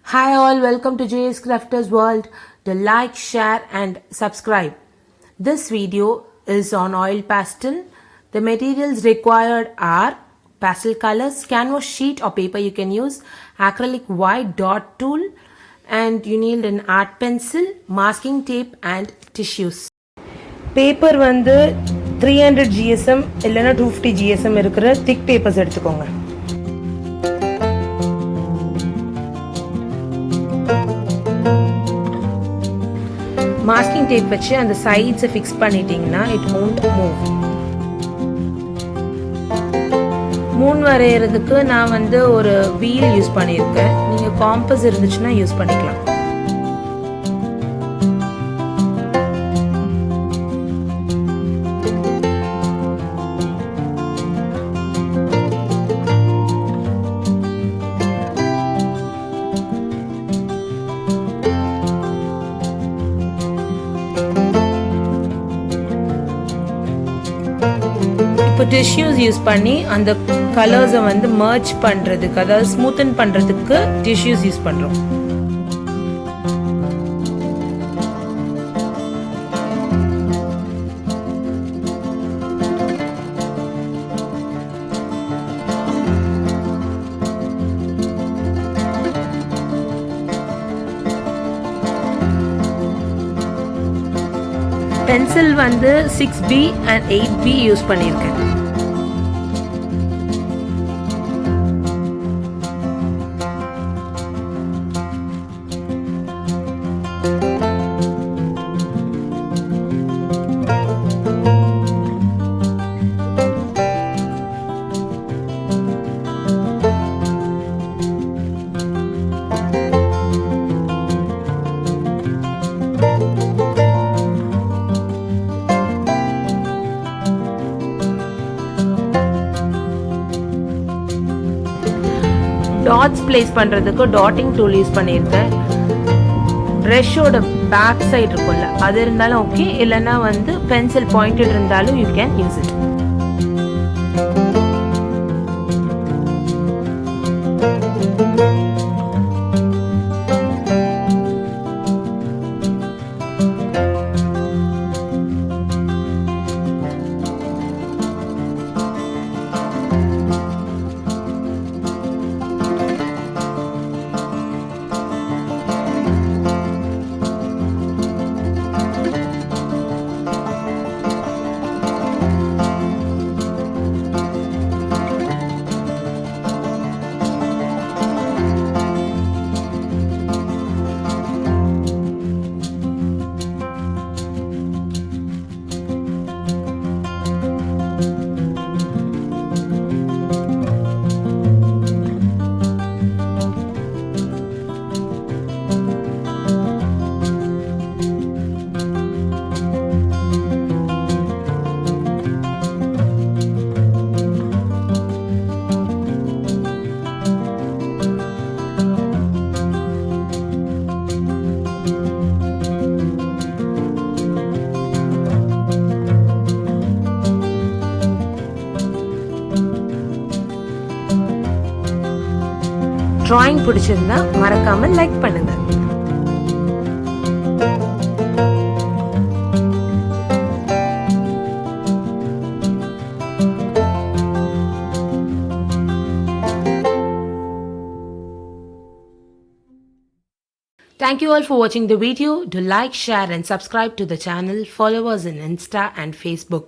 Hi all, welcome to JS Crafters World. To like, share and subscribe. This video is on oil pastel. The materials required are pastel colors, canvas sheet or paper you can use, acrylic white dot tool, and you need an art pencil, masking tape and tissues. Paper வந்து 300 GSM இல்லைன்னா 250 GSM இருக்கிற திக் papers எடுத்துக்கோங்க. Masking tape வச்சு அந்த சைட்ஸை fix பண்ணிட்டீங்கன்னா it won't move. மூணு வரைகிறதுக்கு நான் வந்து ஒரு வீல் யூஸ் பண்ணியிருக்கேன். நீங்கள் காம்பஸ் இருந்துச்சுன்னா யூஸ் பண்ணிக்கலாம். இப்போ டிஷ்யூஸ் யூஸ் பண்ணி அந்த கலர்ஸை வந்து மர்ஜ் பண்ணுறதுக்கு, அதாவது ஸ்மூத்தன் பண்ணுறதுக்கு டிஷ்யூஸ் யூஸ் பண்ணுறோம். பென்சில் வந்து 6B and 8B யூஸ் பண்ணியிருக்கேன். டாட்ஸ் பிளேஸ் பண்ணுறதுக்கு டாட்டிங் டூல் யூஸ் பண்ணியிருக்கேன். ப்ரஷோட பேக் சைடு இருக்கும்ல, அது இருந்தாலும் ஓகே, இல்லைன்னா வந்து பென்சில் பாயிண்டட் இருந்தாலும் you can use it. Drawing பிடிச்சிருந்தா மறக்காம லைக் பண்ணுங்க. Thank you all for watching the video. Do like, share and subscribe to the channel. Follow us on Insta and Facebook.